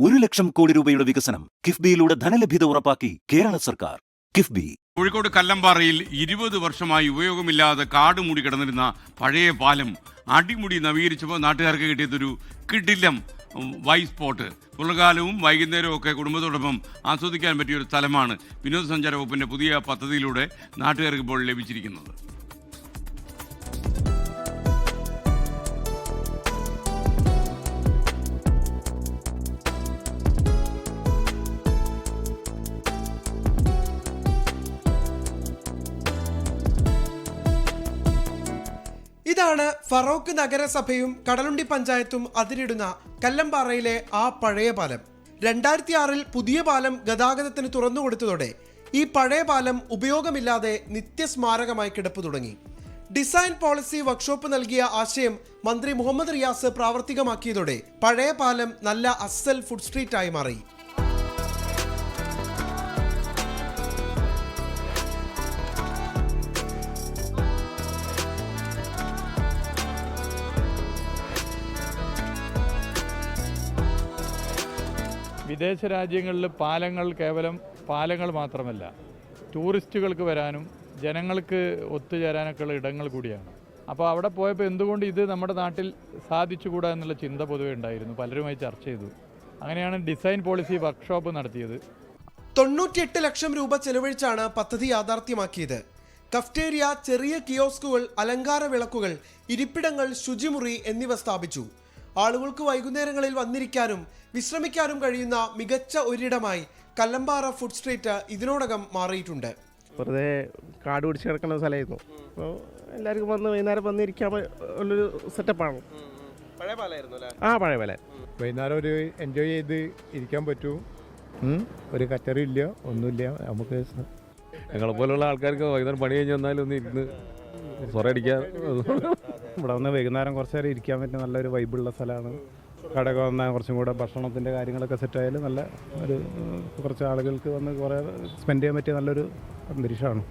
1 ലക്ഷം കോടി രൂപയുടെ വികസനം കിഫ്ബിയിലൂടെ ധനലഭ്യത ഉറപ്പാക്കി കേരള സർക്കാർ. കിഫ്ബി. കോഴിക്കോട് കല്ലമ്പാറയിൽ 20 വർഷമായി ഉപയോഗമില്ലാതെ കാട് മൂടി കിടന്നിരുന്ന പഴയ പാലം അടിമുടി നവീകരിച്ചപ്പോൾ നാട്ടുകാർക്ക് കിട്ടിയതൊരു കിടിലം വൈ സ്പോട്ട്. പുലർകാലവും വൈകുന്നേരവും ഒക്കെ കുടുംബത്തോടൊപ്പം ആസ്വദിക്കാൻ പറ്റിയ ഒരു സ്ഥലമാണ് വിനോദസഞ്ചാര വകുപ്പിന്റെ പുതിയ പദ്ധതിയിലൂടെ നാട്ടുകാർക്ക് ഇപ്പോൾ ലഭിച്ചിരിക്കുന്നത്. ഇതാണ് ഫറോക്ക് നഗരസഭയും കടലുണ്ടി പഞ്ചായത്തും അതിരിടുന്ന കല്ലമ്പാറയിലെ ആ പഴയ പാലം. 2006 പുതിയ പാലം ഗതാഗതത്തിന് തുറന്നുകൊടുത്തതോടെ ഈ പഴയ പാലം ഉപയോഗമില്ലാതെ നിത്യസ്മാരകമായി കിടപ്പു തുടങ്ങി. ഡിസൈൻ പോളിസി വർക്ക്ഷോപ്പ് നൽകിയ ആശയം മന്ത്രി മുഹമ്മദ് റിയാസ് പ്രാവർത്തികമാക്കിയതോടെ പഴയ പാലം നല്ല അസൽ ഫുഡ് സ്ട്രീറ്റായി മാറി. വിദേശ രാജ്യങ്ങളിൽ പാലങ്ങൾ കേവലം പാലങ്ങൾ മാത്രമല്ല, ടൂറിസ്റ്റുകൾക്ക് വരാനും ജനങ്ങൾക്ക് ഒത്തുചേരാനൊക്കെയുള്ള ഇടങ്ങൾ കൂടിയാണ്. അപ്പോൾ അവിടെ പോയപ്പോൾ എന്തുകൊണ്ട് ഇത് നമ്മുടെ നാട്ടിൽ സാധിച്ചുകൂടാ എന്നുള്ള ചിന്ത പൊതുവെ ഉണ്ടായിരുന്നു. പലരുമായി ചർച്ച ചെയ്തു. അങ്ങനെയാണ് ഡിസൈൻ പോളിസി വർക്ക്ഷോപ്പ് നടത്തിയത്. 98 ലക്ഷം രൂപ ചെലവഴിച്ചാണ് പദ്ധതി യാഥാർത്ഥ്യമാക്കിയത്. കഫ്റ്റേരിയ, ചെറിയ കിയോസ്കുകൾ, അലങ്കാര വിളക്കുകൾ, ഇരിപ്പിടങ്ങൾ, ശുചിമുറി എന്നിവ സ്ഥാപിച്ചു. ആളുകൾക്ക് വൈകുന്നേരങ്ങളിൽ വന്നിരിക്കാനും വിശ്രമിക്കാനും കഴിയുന്ന മികച്ച ഒരിടമായി കല്ലമ്പാറ ഫുഡ് സ്ട്രീറ്റ് ഇതിനോടകം മാറിയിട്ടുണ്ട്. വെറുതെ കാട് പിടിച്ച് കിടക്കുന്ന സ്ഥലമായിരുന്നു. അപ്പോൾ എല്ലാവർക്കും വന്ന് വൈകുന്നേരം വന്നിരിക്കാൻ ഉള്ളൊരു സെറ്റപ്പാണ്. പഴയ പാലമായിരുന്നു അല്ലേ? ആ, പഴയ പാല. വൈകുന്നേരം ഒരു എൻജോയ് ചെയ്ത് ഇരിക്കാൻ പറ്റൂ. ഒരു കച്ചറി ഇല്ല, ഒന്നുമില്ല. നമുക്ക് ഞങ്ങളെപ്പോലുള്ള ആൾക്കാർക്ക് വൈകുന്നേരം പണി കഴിഞ്ഞ് വന്നാലും ഒന്ന് ഇരുന്ന് സ്വറടിക്കാൻ ഇവിടെ വന്ന് വൈകുന്നേരം കുറച്ച് നേരം ഇരിക്കാൻ പറ്റിയ നല്ലൊരു വൈബുള്ള സ്ഥലമാണ്. കടയൊക്കെ വന്നാൽ കുറച്ചും കൂടെ ഭക്ഷണത്തിൻ്റെ കാര്യങ്ങളൊക്കെ സെറ്റായാലും നല്ല ഒരു കുറച്ച് ആളുകൾക്ക് വന്ന് കുറേ സ്പെൻഡ് ചെയ്യാൻ പറ്റിയ നല്ലൊരു അന്തരീക്ഷമാണ്.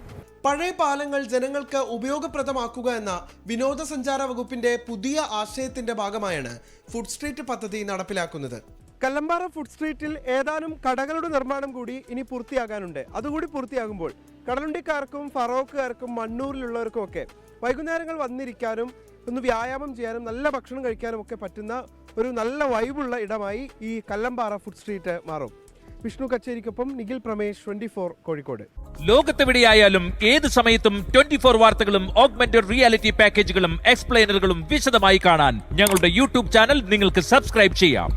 പഴയ പാലങ്ങൾ ജനങ്ങൾക്ക് ഉപയോഗപ്രദമാക്കുക എന്ന വിനോദസഞ്ചാര വകുപ്പിന്റെ പുതിയ ആശയത്തിന്റെ ഭാഗമായാണ് ഫുഡ് സ്ട്രീറ്റ് പദ്ധതി നടപ്പിലാക്കുന്നത്. കല്ലമ്പാറ ഫുഡ് സ്ട്രീറ്റിൽ ഏതാനും കടകളുടെ നിർമ്മാണം കൂടി ഇനി പൂർത്തിയാകാനുണ്ട്. അതുകൂടി പൂർത്തിയാകുമ്പോൾ കടലുണ്ടിക്കാർക്കും ഫറോക്കുകാർക്കും മണ്ണൂരിലുള്ളവർക്കും ഒക്കെ വൈകുന്നേരങ്ങൾ വന്നിരിക്കാനും ഒന്ന് വ്യായാമം ചെയ്യാനും നല്ല ഭക്ഷണം കഴിക്കാനും ഒക്കെ പറ്റുന്ന ഒരു നല്ല വൈബുള്ള ഇടമായി ഈ കല്ലമ്പാറ ഫുഡ് സ്ട്രീറ്റ് മാറും. വിഷ്ണു കച്ചേരിക്കൊപ്പം നിഖിൽ പ്രമേഷ്, 24 കോഴിക്കോട്. ലോകത്തെവിടെയായാലും ഏത് സമയത്തും 24 വാർത്തകളും ഓഗ്മെന്റഡ് റിയാലിറ്റി പാക്കേജുകളും എക്സ്പ്ലെയിനറുകളും വിശദമായി കാണാൻ ഞങ്ങളുടെ യൂട്യൂബ് ചാനൽ നിങ്ങൾക്ക് സബ്സ്ക്രൈബ് ചെയ്യാം.